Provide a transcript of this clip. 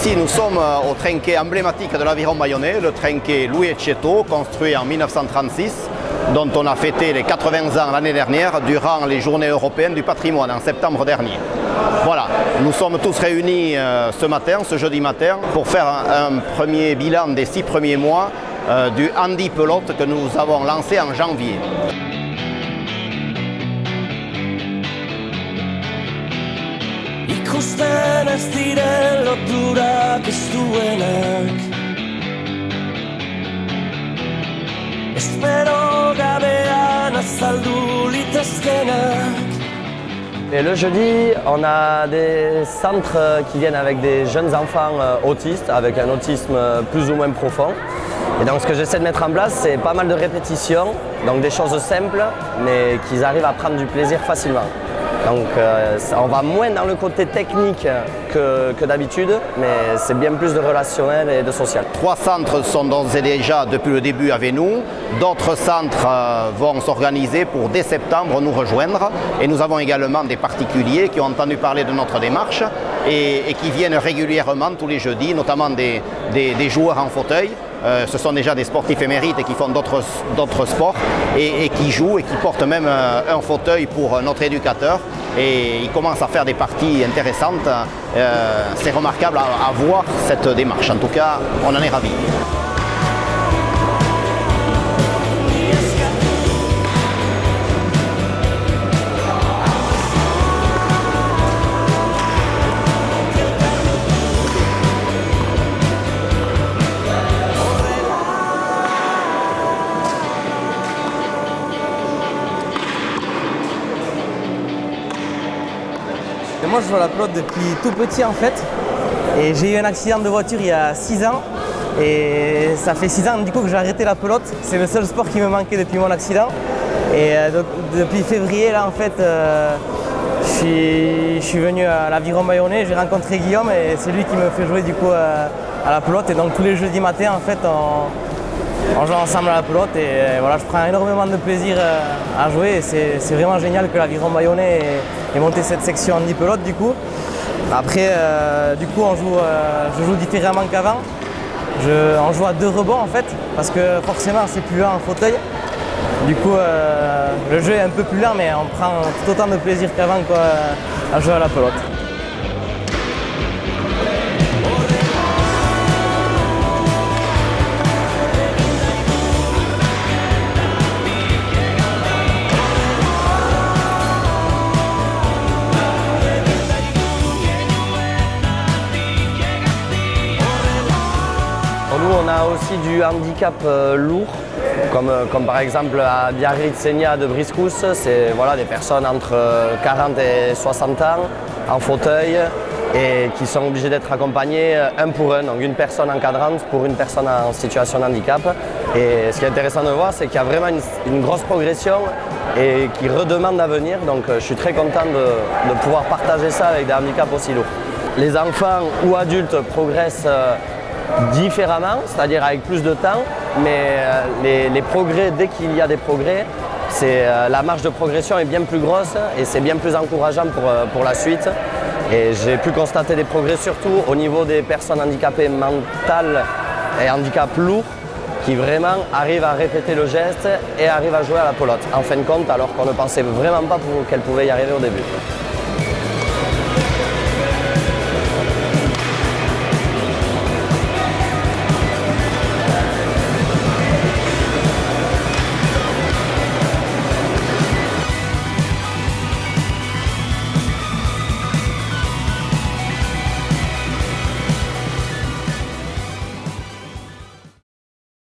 Ici, nous sommes au trinquet emblématique de l'Aviron Bayonnais, le trinquet Louis Etcheto, construit en 1936, dont on a fêté les 80 ans l'année dernière durant les Journées européennes du patrimoine en septembre dernier. Voilà, nous sommes tous réunis ce matin, ce jeudi matin, pour faire un premier bilan des 6 premiers mois du handi pelote que nous avons lancé en janvier. Ikusten ez diren loturak ez duenak, espero gabean azaldu litezkenak. Et le jeudi, on a des centres qui viennent avec des jeunes enfants autistes, avec un autisme plus ou moins profond. Et donc ce que j'essaie de mettre en place, c'est pas mal de répétitions, donc des choses simples, mais qu'ils arrivent à prendre du plaisir facilement. Donc on va moins dans le côté technique que d'habitude, mais c'est bien plus de relationnel et de social. 3 centres sont d'ores et déjà depuis le début avec nous. D'autres centres vont s'organiser pour dès septembre nous rejoindre. Et nous avons également des particuliers qui ont entendu parler de notre démarche et qui viennent régulièrement tous les jeudis, notamment des joueurs en fauteuil. Ce sont déjà des sportifs émérites et qui font d'autres sports et qui jouent et qui portent même un fauteuil pour notre éducateur. Et ils commencent à faire des parties intéressantes. C'est remarquable à voir cette démarche. En tout cas, on en est ravis. Moi je joue à la pelote depuis tout petit en fait, et j'ai eu un accident de voiture il y a 6 ans, et ça fait 6 ans du coup que j'ai arrêté la pelote. C'est le seul sport qui me manquait depuis mon accident, et depuis février là en fait je suis venu à l'Aviron Bayonnais, j'ai rencontré Guillaume et c'est lui qui me fait jouer du coup à la pelote, et donc tous les jeudis matins en fait on joue ensemble à la pelote, et voilà, je prends énormément de plaisir à jouer, et c'est vraiment génial que l'Aviron Bayonnais ait monté cette section handi pelote du coup. Après du coup je joue différemment qu'avant. On joue à 2 rebonds en fait, parce que forcément c'est plus lent en fauteuil. Du coup le jeu est un peu plus lent, mais on prend tout autant de plaisir qu'avant à jouer à la pelote. Nous, on a aussi du handicap lourd, comme par exemple à Biarritz-Seigna de Briscousse. C'est voilà, des personnes entre 40 et 60 ans en fauteuil et qui sont obligées d'être accompagnées 1 pour 1, donc une personne encadrante pour une personne en situation de handicap. Et ce qui est intéressant de voir, c'est qu'il y a vraiment une grosse progression et qui redemande à venir. Donc je suis très content de pouvoir partager ça avec des handicaps aussi lourds. Les enfants ou adultes progressent différemment, c'est-à-dire avec plus de temps, mais les progrès, dès qu'il y a des progrès, la marge de progression est bien plus grosse et c'est bien plus encourageant pour la suite. Et j'ai pu constater des progrès surtout au niveau des personnes handicapées mentales et handicap lourd qui vraiment arrivent à répéter le geste et arrivent à jouer à la pelote. En fin de compte, alors qu'on ne pensait vraiment pas qu'elles pouvaient y arriver au début.